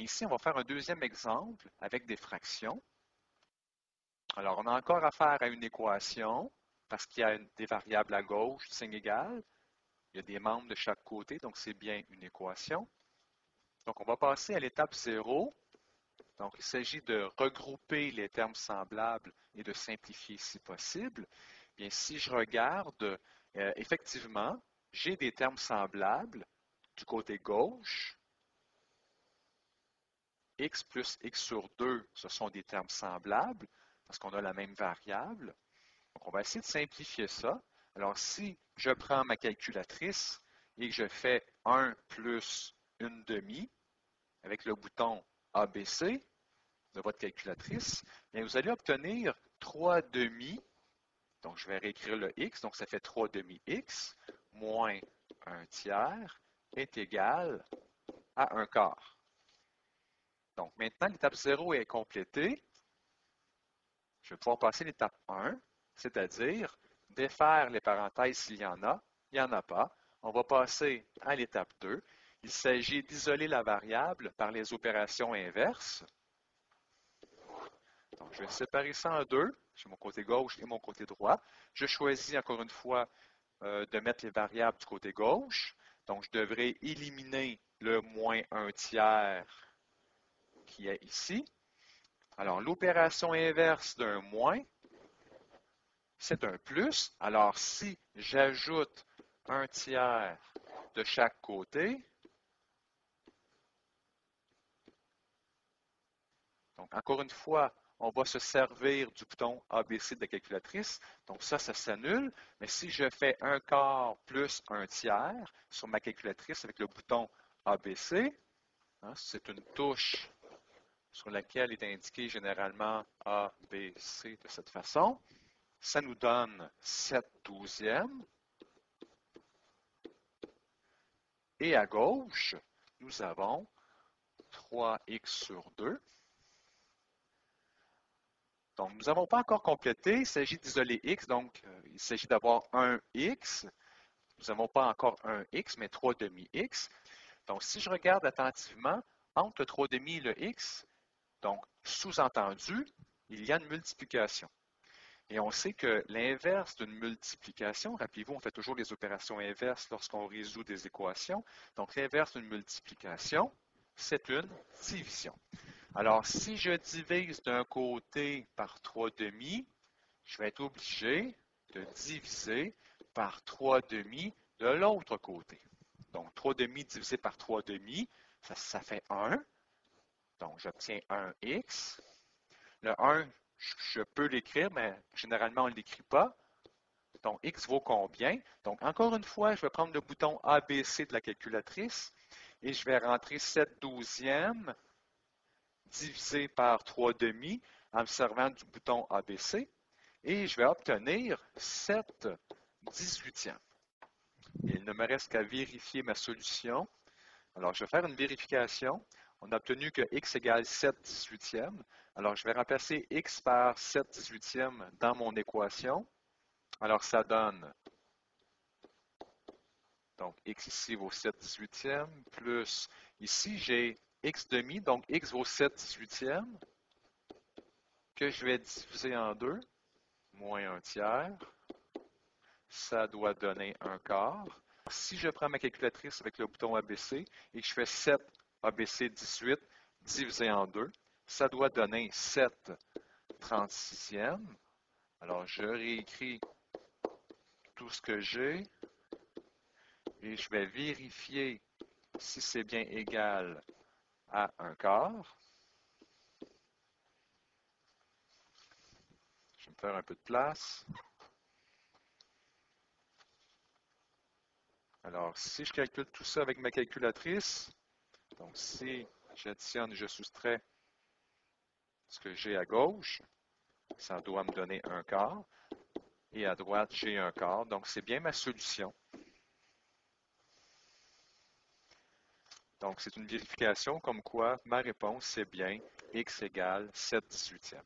ici, on va faire un deuxième exemple avec des fractions. Alors, on a encore affaire à une équation parce qu'il y a des variables à gauche, signe égal. Il y a des membres de chaque côté, donc c'est bien une équation. Donc, on va passer à l'étape 0. Donc, il s'agit de regrouper les termes semblables et de simplifier si possible. Bien, si je regarde, effectivement, j'ai des termes semblables du côté gauche. X plus x sur 2, ce sont des termes semblables parce qu'on a la même variable. Donc, on va essayer de simplifier ça. Alors, si je prends ma calculatrice et que je fais 1 plus une demi avec le bouton ABC de votre calculatrice, bien, vous allez obtenir 3 demi. Donc, je vais réécrire le x. Donc, ça fait 3 demi x moins 1 tiers est égal à 1 quart. Donc, maintenant, l'étape 0 est complétée. Je vais pouvoir passer à l'étape 1, c'est-à-dire défaire les parenthèses s'il y en a. Il n'y en a pas. On va passer à l'étape 2. Il s'agit d'isoler la variable par les opérations inverses. Donc, je vais séparer ça en deux. J'ai mon côté gauche et mon côté droit. Je choisis encore une fois de mettre les variables du côté gauche. Donc, je devrais éliminer le moins 1 tiers qui est ici. Alors, l'opération inverse d'un moins, c'est un plus. Alors, si j'ajoute 1 tiers de chaque côté, donc encore une fois, on va se servir du bouton ABC de la calculatrice. Donc ça s'annule. Mais si je fais 1 quart plus 1 tiers sur ma calculatrice avec le bouton ABC, hein, c'est une touche sur laquelle est indiqué généralement ABC de cette façon, ça nous donne 7 douzièmes. Et à gauche, nous avons 3x sur 2. Donc, nous n'avons pas encore complété. Il s'agit d'isoler x. Donc, il s'agit d'avoir un x. Nous n'avons pas encore un x, mais 3 demi-x. Donc, si je regarde attentivement, entre le 3 demi et le x, donc, sous-entendu, il y a une multiplication. Et on sait que l'inverse d'une multiplication, rappelez-vous, on fait toujours les opérations inverses lorsqu'on résout des équations. Donc, l'inverse d'une multiplication, c'est une division. Alors, si je divise d'un côté par 3 demi, je vais être obligé de diviser par 3 demi de l'autre côté. Donc, 3 demi divisé par 3 demi, ça fait 1. Donc, j'obtiens 1x. Le 1, je peux l'écrire, mais généralement, on ne l'écrit pas. Donc, x vaut combien? Donc, encore une fois, je vais prendre le bouton ABC de la calculatrice et je vais rentrer 7 douzièmes divisé par 3 demi en me servant du bouton ABC et je vais obtenir 7 dix-huitièmes. Il ne me reste qu'à vérifier ma solution. Alors, je vais faire une vérification. On a obtenu que x égale 7 dix-huitièmes. Alors, je vais remplacer x par 7 dix-huitièmes dans mon équation. Alors, ça donne, donc x ici vaut 7 dix-huitièmes, plus ici j'ai x demi, donc x vaut 7 dix-huitièmes, que je vais diviser en 2, moins 1 tiers. Ça doit donner 1 quart. Si je prends ma calculatrice avec le bouton ABC et que je fais 7 ABC 18 divisé en 2, ça doit donner 7 36e. Alors, je réécris tout ce que j'ai et je vais vérifier si c'est bien égal à 1 quart. Je vais me faire un peu de place. Alors, si je calcule tout ça avec ma calculatrice, donc si j'additionne et je soustrais ce que j'ai à gauche, ça doit me donner 1 quart. Et à droite, j'ai 1 quart. Donc, c'est bien ma solution. Donc, c'est une vérification comme quoi ma réponse, c'est bien x égale 7 dix-huitièmes.